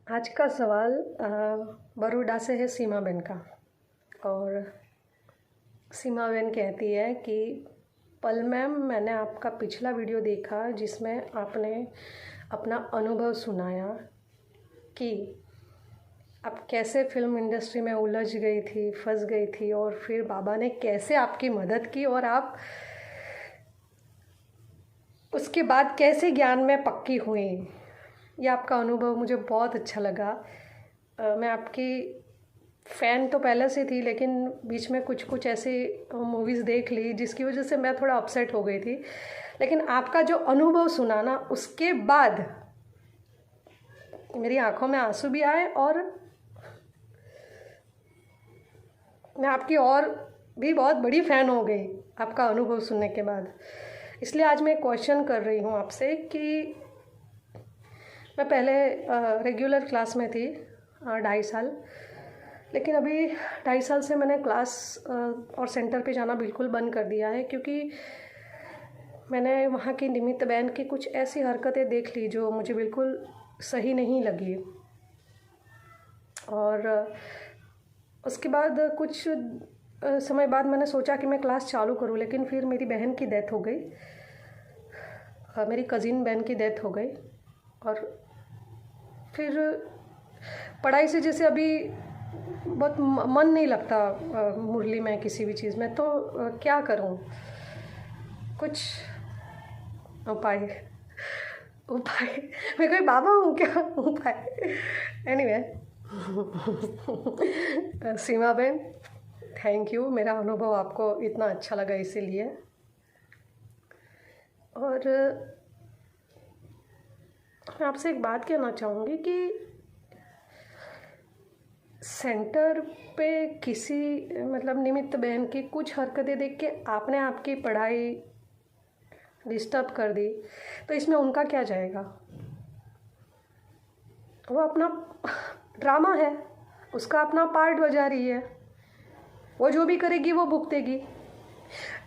आज का सवाल बड़ौदा से है सीमा बेन का। और सीमा बेन कहती है कि पल मैम, मैंने आपका पिछला वीडियो देखा जिसमें आपने अपना अनुभव सुनाया कि आप कैसे फिल्म इंडस्ट्री में उलझ गई थी, फंस गई थी, और फिर बाबा ने कैसे आपकी मदद की और आप उसके बाद कैसे ज्ञान में पक्की हुई। ये आपका अनुभव मुझे बहुत अच्छा लगा। मैं आपकी फ़ैन तो पहले से थी, लेकिन बीच में कुछ कुछ ऐसी मूवीज़ देख ली जिसकी वजह से मैं थोड़ा अपसेट हो गई थी। लेकिन आपका जो अनुभव सुना ना, उसके बाद मेरी आंखों में आंसू भी आए और मैं आपकी और भी बहुत बड़ी फ़ैन हो गई आपका अनुभव सुनने के बाद। इसलिए आज मैं क्वेश्चन कर रही हूँ आपसे कि मैं पहले रेगुलर क्लास में थी 2.5 साल, लेकिन अभी 2.5 साल से मैंने क्लास और सेंटर पे जाना बिल्कुल बंद कर दिया है, क्योंकि मैंने वहाँ की निमित्त बहन की कुछ ऐसी हरकतें देख ली जो मुझे बिल्कुल सही नहीं लगी। और उसके बाद कुछ समय बाद मैंने सोचा कि मैं क्लास चालू करूँ, लेकिन फिर मेरी बहन की डेथ हो गई, मेरी कज़िन बहन की डेथ हो गई। और फिर पढ़ाई से जैसे अभी बहुत मन नहीं लगता मुरली में किसी भी चीज़ में, तो क्या करूं, कुछ उपाय मैं कोई बाबा हूँ क्या उपाय। एनीवे सीमा बहन, थैंक यू, मेरा अनुभव आपको इतना अच्छा लगा इसीलिए। और मैं आपसे एक बात कहना चाहूँगी कि सेंटर पे किसी निमित्त बहन की कुछ हरकतें देख के आपने आपकी पढ़ाई डिस्टर्ब कर दी, तो इसमें उनका क्या जाएगा। वो अपना ड्रामा है, उसका अपना पार्ट बजा रही है, वो जो भी करेगी वो भुगतेगी।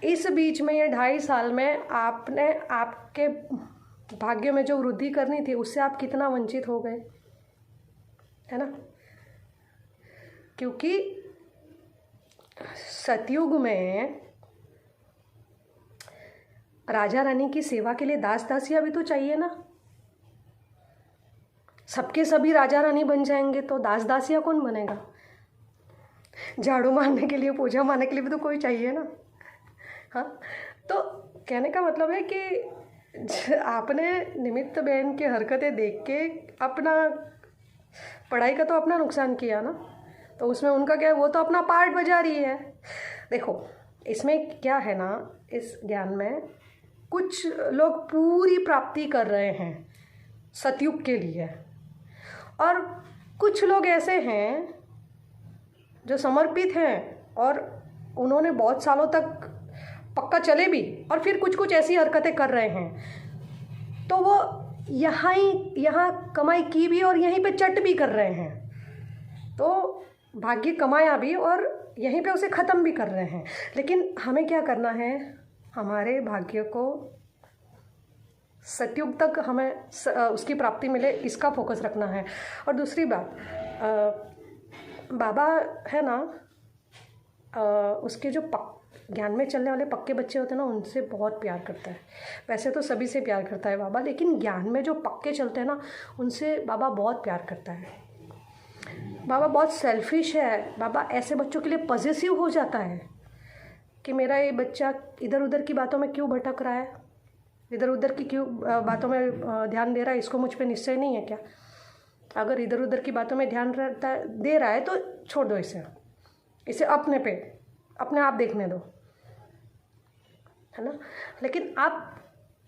इस बीच में ये 2.5 साल में आपने आपके भाग्य में जो वृद्धि करनी थी उससे आप कितना वंचित हो गए, है ना। क्योंकि सतयुग में राजा रानी की सेवा के लिए दास दासियां भी तो चाहिए ना। सबके सभी राजा रानी बन जाएंगे तो दास दासियां कौन बनेगा। झाड़ू मारने के लिए, पोछा मारने के लिए भी तो कोई चाहिए ना। हाँ, तो कहने का मतलब है कि आपने निमित्त बहन की हरकतें देख के अपना पढ़ाई का तो अपना नुकसान किया ना, तो उसमें उनका क्या है, वो तो अपना पार्ट बजा रही है। देखो, इसमें क्या है ना, इस ज्ञान में कुछ लोग पूरी प्राप्ति कर रहे हैं सतयुग के लिए, और कुछ लोग ऐसे हैं जो समर्पित हैं और उन्होंने बहुत सालों तक पक्का चले भी, और फिर कुछ कुछ ऐसी हरकतें कर रहे हैं, तो वो यहाँ कमाई की भी और यहीं पे चट भी कर रहे हैं, तो भाग्य कमाया भी और यहीं पे उसे ख़त्म भी कर रहे हैं। लेकिन हमें क्या करना है, हमारे भाग्य को सतयुग तक हमें उसकी प्राप्ति मिले, इसका फोकस रखना है। और दूसरी बात, बाबा है ना, उसके जो ज्ञान में चलने वाले पक्के बच्चे होते हैं ना, उनसे बहुत प्यार करता है। वैसे तो सभी से प्यार करता है बाबा, लेकिन ज्ञान में जो पक्के चलते हैं ना, उनसे बाबा बहुत प्यार करता है। बाबा बहुत सेल्फिश है। बाबा ऐसे बच्चों के लिए पॉजिटिव हो जाता है कि मेरा ये बच्चा इधर उधर की बातों में क्यों भटक रहा है, इधर उधर की क्यों बातों में ध्यान दे रहा है, इसको मुझ पे निश्चय नहीं है क्या। अगर इधर उधर की बातों में ध्यान दे रहा है तो छोड़ दो इसे अपने आप देखने दो, है ना। लेकिन आप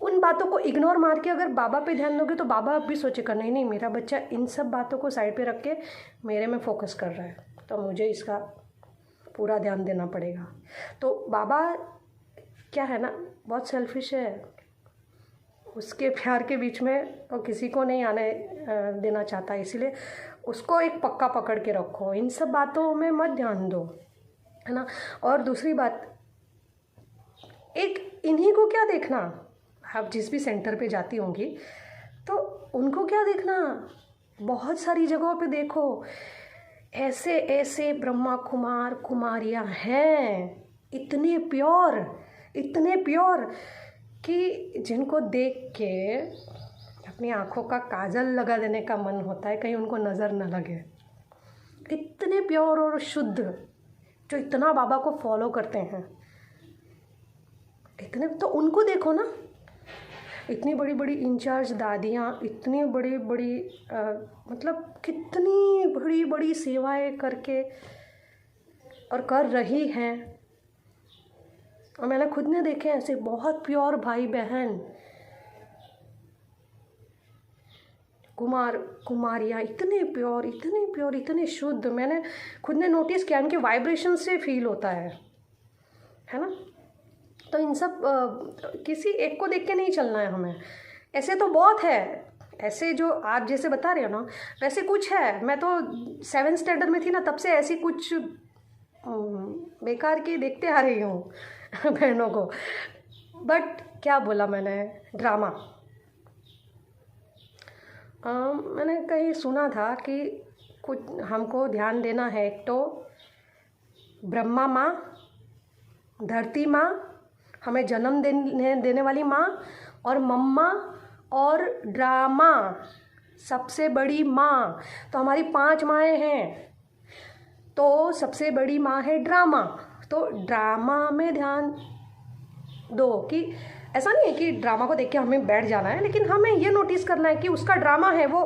उन बातों को इग्नोर मार के अगर बाबा पे ध्यान दोगे तो बाबा भी सोचेगा नहीं नहीं, मेरा बच्चा इन सब बातों को साइड पे रख के मेरे में फोकस कर रहा है, तो मुझे इसका पूरा ध्यान देना पड़ेगा। तो बाबा क्या है ना, बहुत सेल्फिश है। उसके प्यार के बीच में वो किसी को नहीं आने देना चाहता, इसीलिए उसको एक पक्का पकड़ के रखो, इन सब बातों में मत ध्यान दो, है ना। और दूसरी बात, एक इन्हीं को क्या देखना, आप जिस भी सेंटर पे जाती होंगी तो उनको क्या देखना, बहुत सारी जगहों पे देखो, ऐसे ऐसे ब्रह्मा कुमार कुमारियाँ हैं, इतने प्योर कि जिनको देख के अपनी आँखों का काजल लगा देने का मन होता है, कहीं उनको नज़र न लगे। इतने प्योर और शुद्ध, जो इतना बाबा को फॉलो करते हैं, इतने तो उनको देखो ना, इतनी बड़ी बड़ी इंचार्ज दादियाँ, इतनी बड़ी बड़ी मतलब कितनी बड़ी बड़ी सेवाएं करके और कर रही हैं। और मैंने खुद ने देखे ऐसे बहुत प्योर भाई बहन, कुमार कुमारियाँ, इतने प्योर इतने शुद्ध। मैंने खुद ने नोटिस किया, इनके वाइब्रेशन से फील होता है ना। तो इन सब किसी एक को देख के नहीं चलना है हमें। ऐसे तो बहुत है, ऐसे जो आप जैसे बता रहे हो ना, वैसे कुछ है। मैं तो 7th स्टैंडर्ड में थी ना, तब से ऐसी कुछ बेकार की देखते आ रही हूँ बहनों को। बट क्या बोला मैंने, ड्रामा। मैंने कहीं सुना था कि कुछ हमको ध्यान देना है, एक तो ब्रह्मा माँ, धरती माँ, हमें जन्म देने वाली माँ, और मम्मा, और ड्रामा सबसे बड़ी माँ। तो हमारी 5 माएँ हैं, तो सबसे बड़ी माँ है ड्रामा। तो ड्रामा में ध्यान दो कि ऐसा नहीं है कि ड्रामा को देख के हमें बैठ जाना है, लेकिन हमें ये नोटिस करना है कि उसका ड्रामा है, वो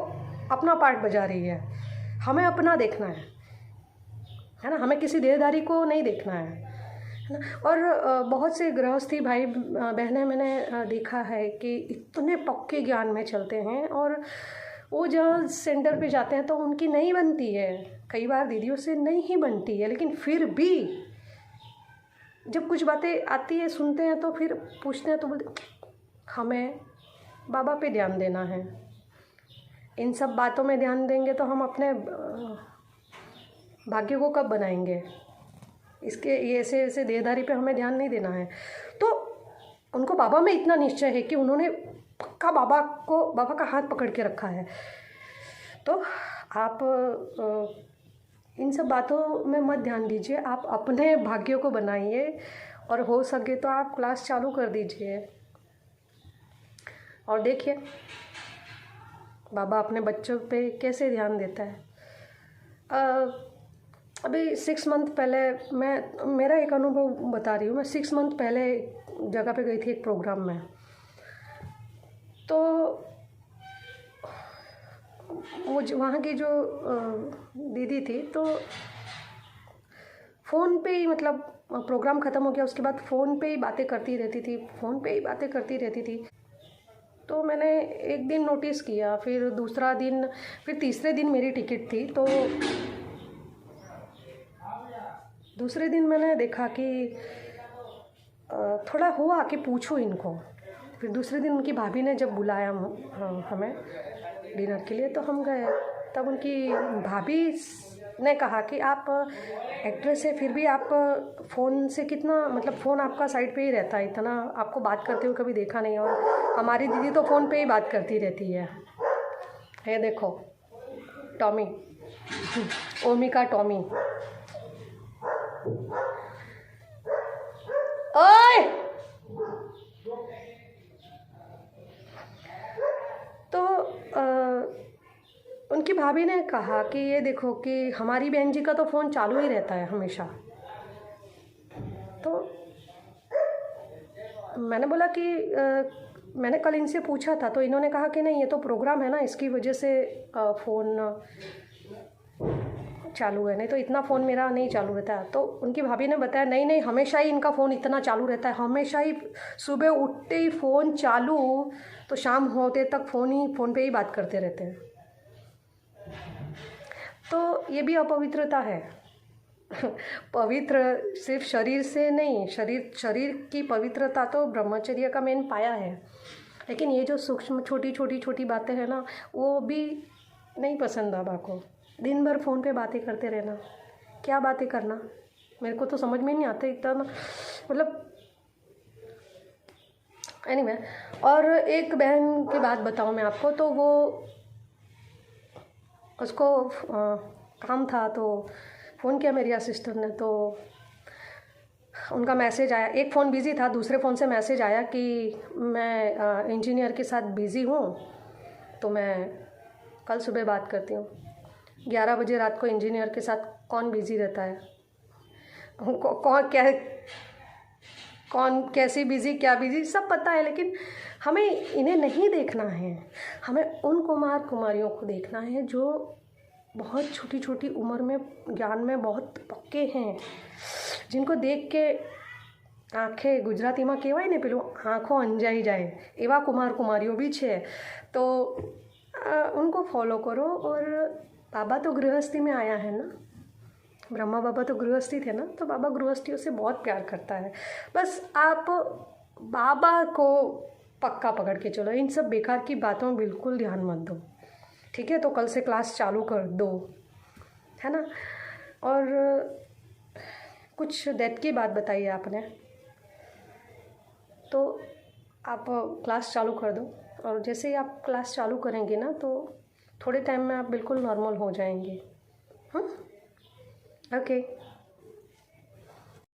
अपना पार्ट बजा रही है, हमें अपना देखना है ना। हमें किसी देहधारी को नहीं देखना है ना। और बहुत से गृहस्थी भाई बहनें मैंने देखा है कि इतने पक्के ज्ञान में चलते हैं, और वो जहाँ सेंटर पे जाते हैं तो उनकी नहीं बनती है, कई बार दीदियों से नहीं ही बनती है, लेकिन फिर भी जब कुछ बातें आती है, सुनते हैं, तो फिर पूछते हैं, तो बोलते हमें बाबा पे ध्यान देना है। इन सब बातों में ध्यान देंगे तो हम अपने भाग्य को कब बनाएंगे? इसके ये ऐसे ऐसे देहधारी पे हमें ध्यान नहीं देना है। तो उनको बाबा में इतना निश्चय है कि उन्होंने पक्का बाबा का हाथ पकड़ के रखा है। तो आप इन सब बातों में मत ध्यान दीजिए, आप अपने भाग्यों को बनाइए, और हो सके तो आप क्लास चालू कर दीजिए और देखिए बाबा अपने बच्चों पे कैसे ध्यान देता है। अभी 6 मंथ पहले मेरा एक अनुभव बता रही हूँ। मैं 6 मंथ पहले जगह पे गई थी एक प्रोग्राम में, तो वो वहाँ की जो दीदी थी, तो फ़ोन पे ही, मतलब प्रोग्राम ख़त्म हो गया उसके बाद फ़ोन पे ही बातें करती रहती थी। तो मैंने एक दिन नोटिस किया, फिर दूसरा दिन, फिर तीसरे दिन मेरी टिकट थी, तो दूसरे दिन मैंने देखा कि थोड़ा हुआ कि पूछो इनको। फिर दूसरे दिन उनकी भाभी ने जब बुलाया हमें डिनर के लिए, तो हम गए। तब उनकी भाभी ने कहा कि आप एक्ट्रेस है, फिर भी आप फ़ोन से कितना, मतलब फ़ोन आपका साइड पे ही रहता है, इतना आपको बात करते हुए कभी देखा नहीं। और हमारी दीदी तो फ़ोन पे ही बात करती रहती है। ये देखो टॉमी, ओमिका टॉमी, ओए, तो उनकी भाभी ने कहा कि ये देखो कि हमारी बहन जी का तो फ़ोन चालू ही रहता है हमेशा। तो मैंने बोला कि मैंने कल इनसे पूछा था, तो इन्होंने कहा कि नहीं, ये तो प्रोग्राम है ना, इसकी वजह से फ़ोन चालू है, नहीं तो इतना फ़ोन मेरा नहीं चालू रहता है। तो उनकी भाभी ने बताया नहीं, हमेशा ही इनका फ़ोन इतना चालू रहता है, हमेशा ही सुबह उठते ही फ़ोन चालू, तो शाम होते तक फ़ोन पे ही बात करते रहते हैं। तो ये भी अपवित्रता है पवित्र सिर्फ शरीर से नहीं, शरीर की पवित्रता तो ब्रह्मचर्य का मेन पाया है, लेकिन ये जो सूक्ष्म छोटी बातें हैं ना, वो भी नहीं पसंद बाबा को। दिन भर फ़ोन पे बातें करते रहना, क्या बातें करना, मेरे को तो समझ में नहीं आता इतना, मतलब एनीवे। और एक बहन की बात बताऊँ मैं आपको, तो वो उसको काम था तो फ़ोन किया मेरी असिस्टेंट ने, तो उनका मैसेज आया, एक फ़ोन बिज़ी था, दूसरे फ़ोन से मैसेज आया कि मैं इंजीनियर के साथ बिज़ी हूँ, तो मैं कल सुबह बात करती हूँ। 11 बजे रात को इंजीनियर के साथ कौन बिज़ी रहता है? कौन कैसी बिज़ी, क्या बिज़ी, सब पता है, लेकिन हमें इन्हें नहीं देखना है। हमें उन कुमार कुमारियों को देखना है जो बहुत छोटी छोटी उम्र में ज्ञान में बहुत पक्के हैं, जिनको देख के आंखें गुजरातीમાં કહેવાય ને પેલું આંખો અંજાઈ જાય, એવા कुमार कुमारियों भी છે। तो उनको फॉलो करो। और बाबा तो गृहस्थी में आया है ना, ब्रह्मा बाबा तो गृहस्थी थे ना, तो बाबा गृहस्थियों से बहुत प्यार करता है। बस आप बाबा को पक्का पकड़ के चलो, इन सब बेकार की बातों में बिल्कुल ध्यान मत दो, ठीक है? तो कल से क्लास चालू कर दो, है ना? और कुछ डेथ की बात बताई है आपने, तो आप क्लास चालू कर दो। और जैसे ही आप क्लास चालू करेंगे ना, तो थोड़े टाइम में आप बिल्कुल नॉर्मल हो जाएंगे। ओके।